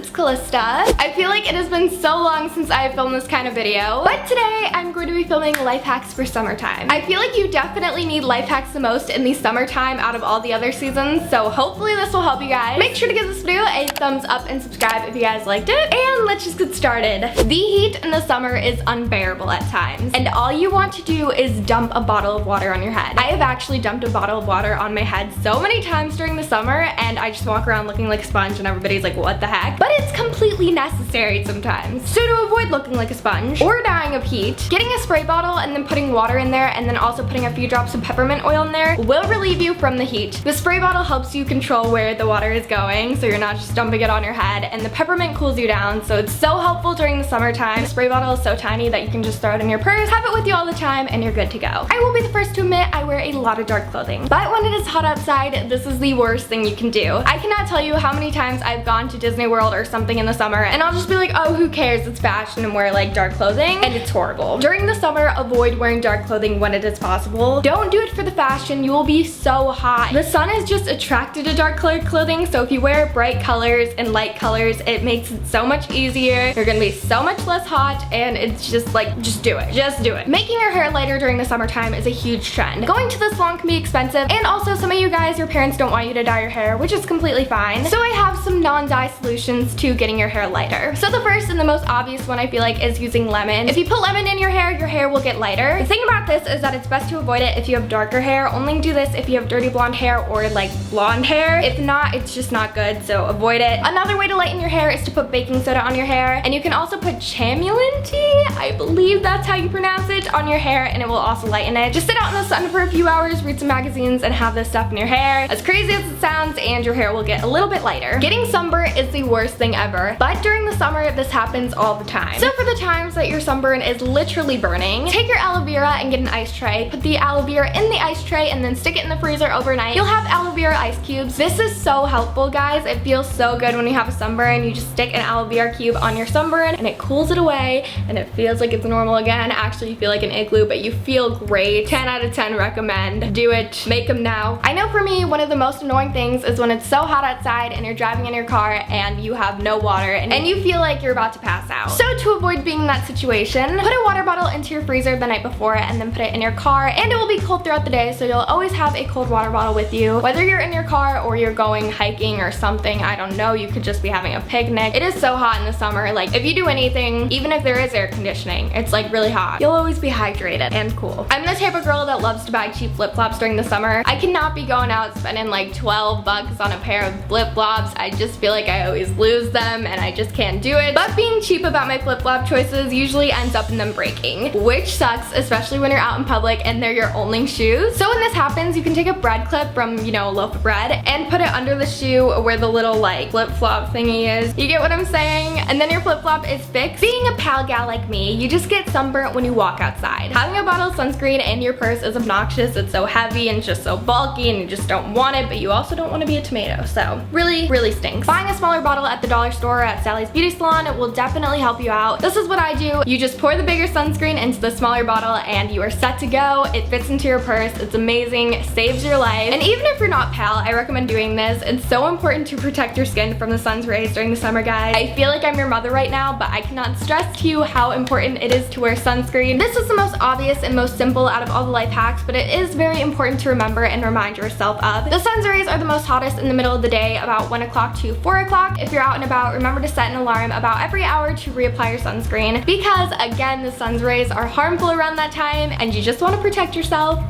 it's Callista. I feel like it has been so long since I have filmed this kind of video, but today I'm going to be filming life hacks for summertime. I feel like you definitely need life hacks the most in the summertime out of all the other seasons, so hopefully this will help you guys. Make sure to give this video a thumbs up and subscribe if you guys liked it, and let's just get started. The heat in the summer is unbearable at times, and all you want to do is dump a bottle of water on your head. I have actually dumped a bottle of water on my head so many times during the summer, and I just walk around looking like a sponge and everybody's like, what the heck? But it's completely necessary sometimes. So to avoid looking like a sponge or dying of heat, getting a spray bottle and then putting water in there and then also putting a few drops of peppermint oil in there will relieve you from the heat. The spray bottle helps you control where the water is going, so you're not just dumping it on your head, and the peppermint cools you down, so it's so helpful during the summertime. The spray bottle is so tiny that you can just throw it in your purse, have it with you all the time, and you're good to go. I will be the first to admit I wear a lot of dark clothing, but when it is hot outside, this is the worst thing you can do. I cannot tell you how many times I've gone to Disney World or something in the summer and I'll just be like, oh, who cares, it's fashion, and wear like dark clothing, and it's horrible. During the summer, avoid wearing dark clothing when it is possible. Don't do it for the fashion, you will be so hot. The sun is just attracted to dark colored clothing, so if you wear bright colors and light colors, it makes it so much easier. You're gonna be so much less hot, and it's just like, just do it. Just do it. Making your hair lighter during the summertime is a huge trend. Going to the salon can be expensive, and also some of you guys, your parents don't want you to dye your hair, which is completely fine. So I have some non-dye solutions to getting your hair lighter. So the first and the most obvious one I feel like is using lemon. If you put lemon in your hair will get lighter. The thing about this is that it's best to avoid it if you have darker hair. Only do this if you have dirty blonde hair or like blonde hair. If not, it's just not good, so avoid it. Another way to lighten your hair is to put baking soda on your hair, and you can also put chamomile tea, I believe that's how you pronounce it, on your hair, and it will also lighten it. Just sit out in the sun for a few hours, read some magazines, and have this stuff in your hair. As crazy as it sounds, and your hair will get a little bit lighter. Getting sunburn is the worst thing ever, but during the summer, this happens all the time. So for the times that your sunburn is literally burning, take your aloe vera and get an ice tray. Put the aloe vera in the ice tray and then stick it in the freezer overnight. You'll have aloe vera ice cubes. This is so helpful, guys. It feels so good when you have a sunburn. You just stick an aloe vera cube on your sunburn and it cools it away and it feels like it's normal again. Actually, you feel like an igloo, but you feel great. 10 out of 10 recommend. Do it. Make them now. I know for me, one of the most annoying things is when it's so hot outside and you're driving in your car and you have no water and you feel like you're about to pass out. So to avoid being in that situation, put a water bottle into your freezer the night before and then put it in your car, and it will be cold throughout the day, so you'll always have a cold water bottle with you. Whether you're in your car or you're going hiking or something, I don't know, you could just be having a picnic. It is so hot in the summer, like if you do anything, even if there is air conditioning, it's like really hot. You'll always be hydrated and cool. I'm the type of girl that loves to buy cheap flip-flops during the summer. I cannot be going out spending like 12 bucks on a pair of flip-flops. I just feel like I always lose them and I just can't do it. But being cheap about my flip-flop choices usually ends up in them breaking, which sucks, especially when you're out in public and they're your only shoes. So when this happens, you can take a bread clip from, you know, a loaf of bread and put it under the shoe where the little like flip-flop thingy is. You get what I'm saying? And then your flip-flop is fixed. Being a pal gal like me, you just get sunburnt when you walk outside. Having a bottle of sunscreen in your purse is obnoxious. It's so heavy and just so bulky and you just don't want it, but you also don't want to be a tomato. So really, really stinks. Buying a smaller bottle at the dollar store or at Sally's Beauty Salon will definitely help you out. This is what I do. You just pour the bigger sunscreen into the smaller bottle and you are set to go. It fits into your purse. It's amazing. Saves your life. And even if you're not pale, I recommend doing this. It's so important to protect your skin from the sun's rays during the summer, guys. I feel like I'm your mother right now, but I cannot stress to you how important it is to wear sunscreen. This is the most obvious and most simple out of all the life hacks, but it is very important to remember and remind yourself of. The sun's rays are the most hottest in the middle of the day, about 1 o'clock to 4 o'clock. If you're out and about, remember to set an alarm about every hour to reapply your sunscreen, because again, the sun's rays are harmful around that time and you just want to protect yourself.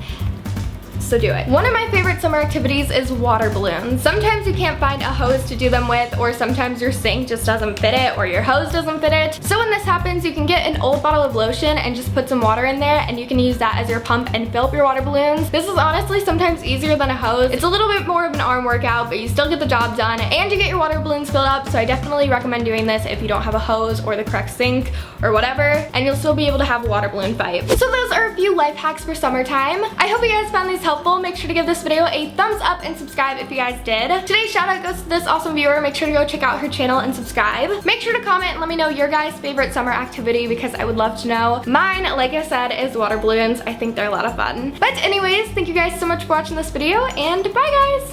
So do it. One of my favorite summer activities is water balloons. Sometimes you can't find a hose to do them with, or sometimes your sink just doesn't fit it or your hose doesn't fit it. So when this happens, you can get an old bottle of lotion and just put some water in there and you can use that as your pump and fill up your water balloons. This is honestly sometimes easier than a hose. It's a little bit more of an arm workout, but you still get the job done and you get your water balloons filled up, so I definitely recommend doing this if you don't have a hose or the correct sink or whatever, and you'll still be able to have a water balloon fight. So those are a few life hacks for summertime. I hope you guys found these helpful. Make sure to give this video a thumbs up and subscribe if you guys did. Today's shout out goes to this awesome viewer. Make sure to go check out her channel and subscribe. Make sure to comment and let me know your guys' favorite summer activity because I would love to know. Mine, like I said, is water balloons. I think they're a lot of fun. But anyways, thank you guys so much for watching this video and bye guys!